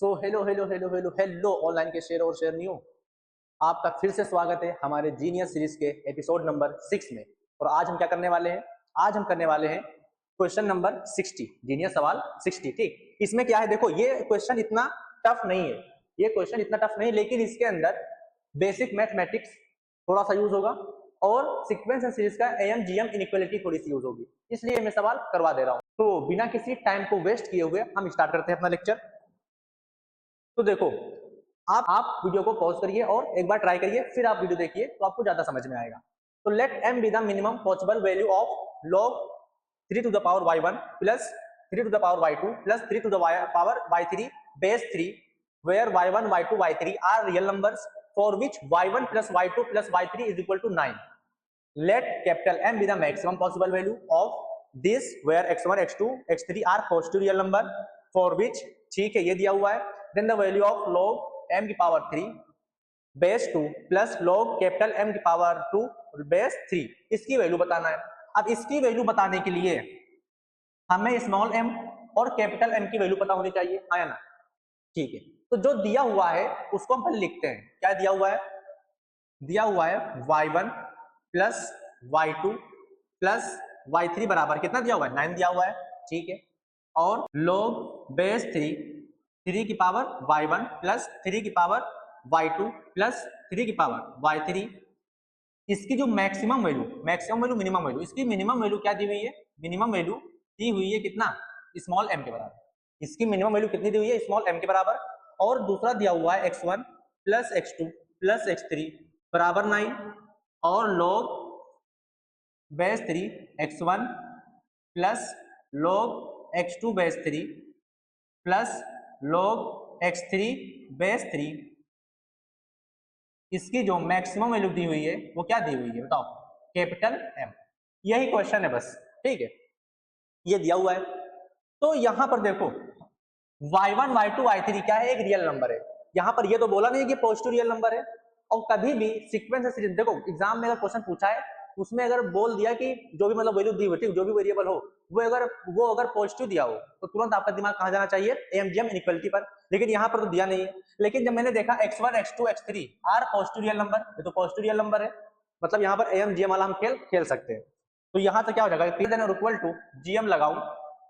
So hello hello hello hello hello online के share और शेयरनियों, आपका फिर से स्वागत है हमारे जीनियस सीरीज के एपिसोड नंबर 6 में। और आज हम क्या करने वाले हैं? आज हम करने वाले हैं क्वेश्चन नंबर 60, जीनियस सवाल 60। ठीक, इसमें क्या है देखो, ये क्वेश्चन इतना टफ नहीं है, ये क्वेश्चन इतना टफ नहीं, लेकिन इसके अंदर बेसिक मैथमेटिक्स थोड़ा सा यूज होगा और सीक्वेंस एंड सीरीज का एम जी एम इनइक्वालिटी थोड़ी सी यूज होगी, इसलिए मैं सवाल करवा दे रहा हूँ। तो बिना किसी टाइम को वेस्ट किए हुए हम स्टार्ट करते हैं अपना लेक्चर। तो देखो, आप वीडियो को पॉज करिए और एक बार ट्राई करिए, फिर आप वीडियो देखिए तो आपको ज्यादा समझ में आएगा। तो let m be the minimum possible value of log 3 to the power y1 plus 3 to the power y2 plus 3 to the power y3 base 3 where y1 y2 y3 are real numbers for which y1 plus y2 plus y3 is equal to 9. Let capital M be the maximum possible value of this where x1 x2 x3 are positive real number for which, ठीक है ये दिया हुआ है, then the value of log m की power 3 base 2 plus log capital m की power 2 base 3, इसकी value बताना है। अब इसकी वैल्यू बताने के लिए हमें स्मॉल m और कैपिटल M की वैल्यू पता होनी चाहिए, आया ना? ठीक है, तो जो दिया हुआ है उसको हम पहले लिखते हैं। क्या दिया हुआ है? दिया हुआ है y1 plus y2 plus y3 बराबर कितना दिया हुआ है? 9 दिया हुआ है। ठीक है, और log बेस 3 की पावर y1 प्लस 3 की पावर y2 प्लस 3 की पावर y3, इसकी जो मैक्सिमम वैल्यू मिनिमम वैल्यू, इसकी मिनिमम वैल्यू क्या दी हुई है? मिनिमम वैल्यू दी हुई है कितना? स्मॉल m के बराबर। इसकी मिनिमम वैल्यू कितनी दी हुई है? स्मॉल m के बराबर। और दूसरा दिया हुआ है x1 plus x2 plus x3 बराबर 9 और log base 3 x1 plus log x2 base 3 plus log x3 base 3, इसकी जो मैक्सिमम वैल्यू दी हुई है वो क्या दी हुई है बताओ? Capital M। यही क्वेश्चन है बस, ठीक है, ये दिया हुआ है। तो यहां पर देखो y1 y2 y3 क्या है? एक रियल नंबर है। यहां पर ये तो बोला नहीं कि पॉजिटिव रियल नंबर है। और कभी भी सीक्वेंस से सीरीज, देखो एग्जाम में अगर क्वेश्चन पूछा है उसमें अगर बोल दिया कि जो भी मतलब वैल्यू दी हुई, ठीक, जो भी वेरिएबल हो वो अगर पॉजिटिव दिया हो तो तुरंत आपका दिमाग कहां जाना चाहिए? एमजीएम इनइक्वालिटी पर। लेकिन यहाँ पर तो दिया नहीं है। लेकिन जब मैंने देखा x1 x2 x3 are positive real number, ये तो पॉजिटिव रियल नंबर है, मतलब यहाँ पर एमजीएम वाला हम खेल सकते हैं। तो यहाँ से क्या हो जाएगा? इक्वल टू जीएम लगाऊ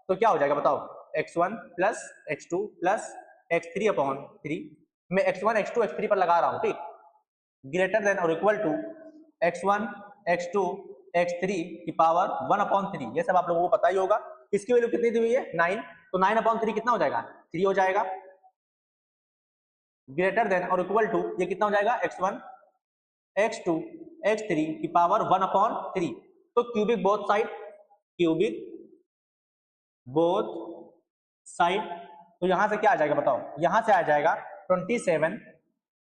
तो क्या हो जाएगा बताओ? x1 plus x2 plus x3 upon 3, मैं x1 x2 x3 पर लगा रहा हूँ, ठीक, ग्रेटर देन और equal to x1 x2 x3 की पावर 1 अपॉन 3, ये सब आप लोगों को पता ही होगा। इसकी वैल्यू कितनी दी हुई है? 9, तो 9 अपॉन 3 कितना हो जाएगा? 3 हो जाएगा। ग्रेटर देन और इक्वल टू ये कितना हो जाएगा? x1 x2 x3 की पावर 1 अपॉन 3, तो cubic both side, cubic both side, तो यहां से क्या आ जाएगा बताओ? यहां से आ जाएगा 27,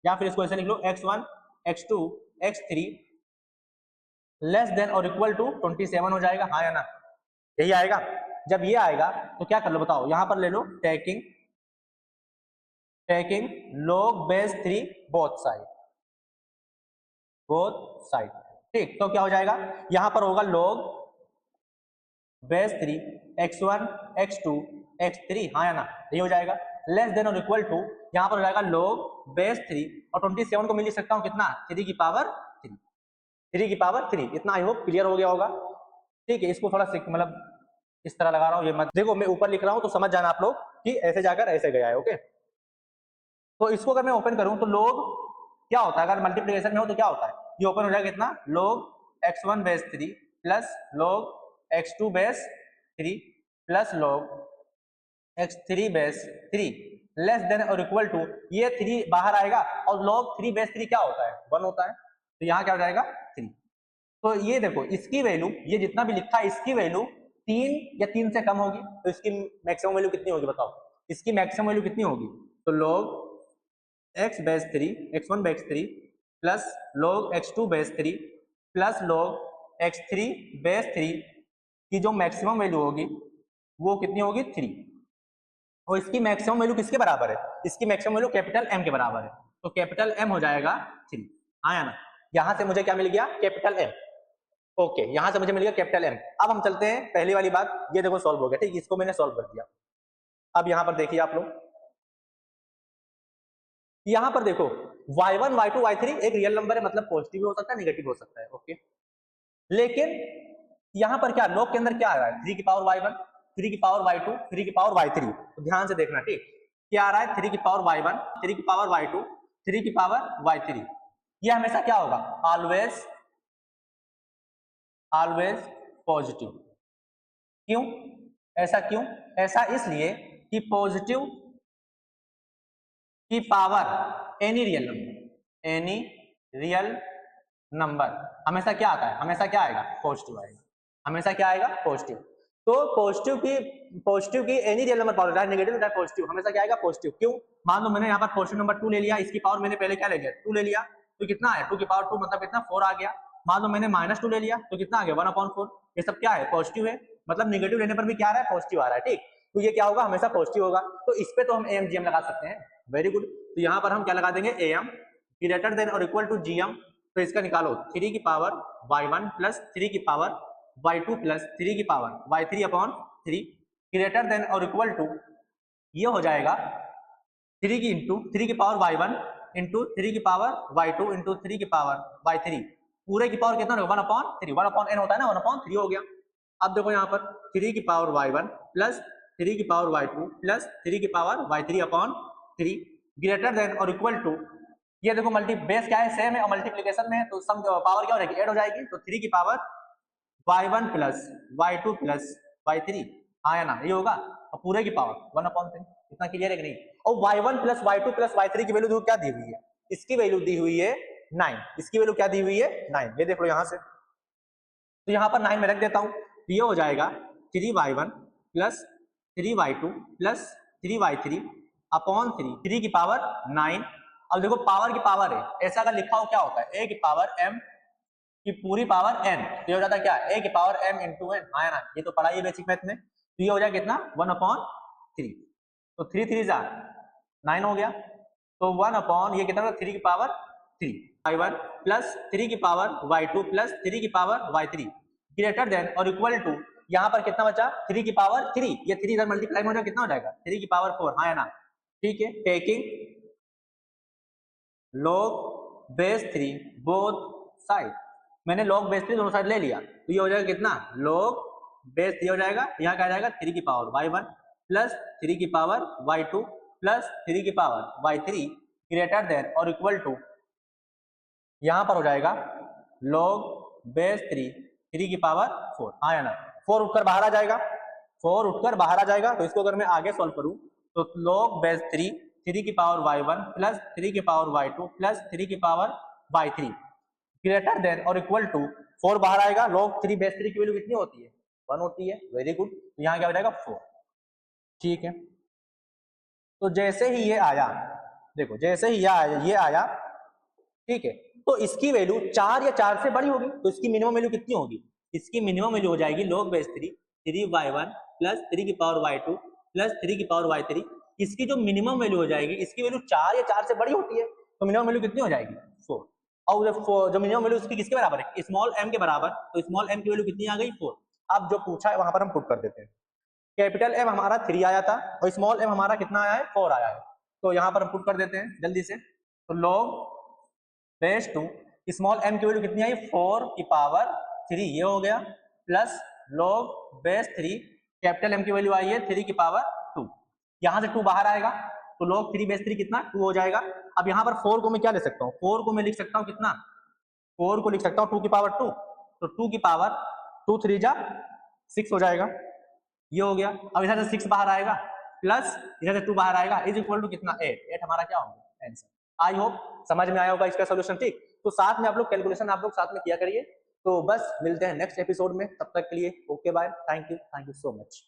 या फिर इसको ऐसे लिख लो x1 x2 x3 less than और इक्वल टू 27 हो जाएगा, हाँ या ना? यही आएगा। जब ये आएगा तो क्या कर लो बताओ? यहां पर ले लो taking log base 3 both side, ठीक, तो क्या हो जाएगा? यहां पर होगा log base 3 x1 x2 x3, हाँ या ना? यही हो जाएगा। लेस देन और इक्वल टू यहां पर हो जाएगा log बेस 3 और 27 को मैं लिख सकता हूं कितना? 3 की पावर 3, 3 की पावर 3। इतना आई होप क्लियर हो गया होगा, ठीक है। इसको थोड़ा मतलब इस तरह लगा रहा हूं, ये मत देखो, मैं ऊपर लिख रहा हूं तो समझ जाना आप लोग कि ऐसे जाकर ऐसे गया है, ओके। तो इसको अगर मैं ओपन करूं तो log क्या होता है? अगर मल्टीप्लिकेशन में हो तो क्या होता है? ये ओपन हो जाएगा कितना? log x1 base 3 plus log x2 base 3 plus log x3 base 3 less than और इक्वल टू, ये 3 बाहर आएगा और log 3 बेस 3 क्या होता है? 1 होता है, तो यहाँ क्या हो जाएगा? 3। तो ये देखो, इसकी वैल्यू, ये जितना भी लिखा है इसकी वैल्यू 3 या 3 से कम होगी, तो इसकी मैक्सिमम वैल्यू कितनी होगी बताओ? इसकी मैक्सिमम वैल्यू कितनी होगी? तो log x base 3 x1 base 3 plus log x2 base 3 plus log x3 base 3 की जो मैक्सिमम वैल्यू होगी वो कितनी होगी? 3। और इसकी मैक्सिमम वैल्यू किसके बराबर है? इसकी मैक्सिमम वैल्यू कैपिटल M के बराबर है, तो कैपिटल M हो जाएगा 3, आया ना? यहां से मुझे क्या मिल गया? कैपिटल M, ओके, यहां से मुझे मिल गया कैपिटल M। अब हम चलते हैं पहली वाली बात, ये देखो सॉल्व हो गया, ठीक, इसको मैंने सॉल्व कर दिया। अब यहां पर देखिए आप लोग, यहाँ पर देखो y1 y2 y3 एक रियल नंबर है, मतलब पॉजिटिव हो सकता है निगेटिव हो सकता है, ओके। लेकिन यहाँ पर क्या लॉग के अंदर क्या आ रहा है, 3 की पावर y1 3 की पावर y2 3 की पावर y3, तो ध्यान से देखना ठीक, क्या आ रहा है 3 की पावर y1 3 की पावर y2 3 की पावर y3, ये हमेशा क्या होगा, ऑलवेज ऑलवेज पॉजिटिव। क्यों ऐसा, क्यों ऐसा, इसलिए कि पॉजिटिव की पावर एनी रियल नंबर हमेशा क्या आता है, हमेशा क्या आएगा, पॉजिटिव आएगा, हमेशा क्या आएगा, पॉजिटिव। तो पॉजिटिव की एनी रियल नंबर पावर, चाहे नेगेटिव चाहे पॉजिटिव, हमेशा क्या आएगा, पॉजिटिव। क्यों, मान लो मैंने यहाँ पर पॉजिटिव नंबर 2 ले लिया, इसकी पावर मैंने पहले क्या ले लिया, 2 ले लिया, तो कितना है 2 की पावर 2 मतलब कितना 4 आ गया। मान लो मैंने -2 ले लिया तो कितना आ गया 1/4, ये सब क्या है, पॉजिटिव है, मतलब नेगेटिव लेने पर भी क्या आ रहा है, पॉजिटिव आ रहा है, ठीक। तो ये क्या होगा, हमेशा पॉजिटिव होगा। तो इस पे तो हम AMGM लगा सकते हैं, वेरी गुड। तो यहाँ पर हम क्या लगा देंगे, AM ग्रेटर देन और इक्वल टू GM, तो इसका निकालो 3 की पावर y1 प्लस 3 की पावर y2 प्लस 3 की power y3 upon 3 greater than और इक्वल टू, ये हो जाएगा 3 की इंटू 3 की पावर y1 इंटू 3 की पावर y2 इंटू 3 की पावर y3, पूरे की पावर कितना होगा 1/3, 1/n होता है ना, 1/3 हो गया। अब देखो यहाँ पर 3 की पावर y1 प्लस 3 की पावर y2 प्लस 3 की power y3 upon 3 greater than और इक्वल टू, ये देखो मल्टी बेस क्या है, सेम है और मल्टीप्लीकेशन में है, तो सम पावर क्या हो जाएगी, ऐड हो जाएगी, तो 3 की power y1 plus y2 plus y3, हाँ या ना, ये होगा, और पूरे की पावर 1/3, इतना क्लियर है कि नहीं। और y1 plus y2 plus y3 की वैल्यू क्या दी हुई है, इसकी वैल्यू दी हुई है 9, इसकी वैल्यू क्या दी हुई है 9, ये देख लो यहाँ से, तो यहाँ पर 9 में रख देता हूँ, ये हो जाएगा 3y1 plus 3y2 plus 3y3 upon 3 की पावर 9। अब देखो पावर की पावर है, ऐसा अगर लिखा हो क्या होता है, a की पावर m की पूरी पावर n, तो ये हो जाता है क्या, a की पावर m इंटू n, हाँ ना, ये तो पढ़ा ही बेसिक मैथ में। तो ये हो जाएगा कितना 1/3, तो 3 3 जा 9 हो गया, तो 1 ये कितना होगा 3 की पावर 3, y1 प्लस 3 की पावर y2 प्लस 3 की पावर y3 ग्रेटर देन और इक्वल टू, यहाँ पर कितना बचा 3 की पावर 3, ये 3 इधर मल्टीप्लाई हो जाएगा, कितना हो जाएगा 3 की पावर 4, हाँ ना, ठीक है। Taking log base 3 both side, मैंने log बेस 3 दोनों साइड ले लिया, तो ये हो जाएगा कितना log बेस 3 हो जाएगा, यहाँ क्या जाएगा 3 की पावर y1 प्लस 3 की पावर y2 प्लस 3 की पावर y3 ग्रेटर देन और इक्वल टू, यहाँ पर हो जाएगा log बेस 3 की पावर 4, हाँ या ना, 4 उठकर बाहर आ जाएगा, 4 उठकर बाहर आ जाएगा, तो इसको अगर मैं आगे सॉल्व करूं तो log बेस 3 की पावर y1 प्लस 3 की पावर y2 प्लस 3 की पावर y3 ग्रेटर देन और इक्वल टू, 4 बाहर आएगा, log 3 बेस 3 की वैल्यू कितनी होती है 1 होती है, वेरी गुड, तो यहाँ क्या हो जाएगा 4, ठीक है। तो जैसे ही ये आया, देखो जैसे ही ये आया, ठीक है, तो इसकी वैल्यू 4 या 4 से बड़ी होगी, तो इसकी मिनिमम वैल्यू कितनी होगी, इसकी मिनिमम वैल्यू हो जाएगी log बेस 3y1 प्लस 3 की पावर y2 प्लस 3 की पावर y3, इसकी जो मिनिमम वैल्यू हो जाएगी, इसकी वैल्यू 4 या 4 से बड़ी होती है, तो मिनिमम वैल्यू कितनी हो जाएगी 4, और जो मिनिमम वैल्यू इसकी किसके बराबर है, स्मॉल m के बराबर, तो स्मॉल m की वैल्यू कितनी आ गई 4। अब जो पूछा है वहां पर हम पुट कर देते हैं, कैपिटल M हमारा 3 आया था और स्मॉल m हमारा कितना आया है 4 आया है, तो यहाँ पर हम पुट कर देते हैं जल्दी से, तो log बेस 2 स्मॉल m की वैल्यू कितनी आई 4 की पावर 3, ये हो गया, plus log base 3 capital M की वैल्यू आई है 3 की पावर 2, यहाँ से 2 बाहर आएगा, तो log 3 बेस 3 कितना 2 हो जाएगा। अब यहाँ पर 4 को मैं क्या ले सकता हूँ, 4 को मैं लिख सकता हूँ कितना, 4 को लिख सकता हूँ 2 की पावर 2, तो 2 की पावर 2 3 जा 6 हो जाएगा, ये हो गया। अब इधर से 6 बाहर आएगा प्लस इधर से 2 बाहर आएगा, इज इक्वल टू कितना 8 हमारा क्या होगा आंसर। आई होप समझ में आया होगा इसका सोल्यूशन, ठीक। तो साथ में आप लोग कैलकुलेशन आप लोग साथ में किया करिए। तो बस मिलते हैं नेक्स्ट एपिसोड में, तब तक के लिए okay bye, thank you so much.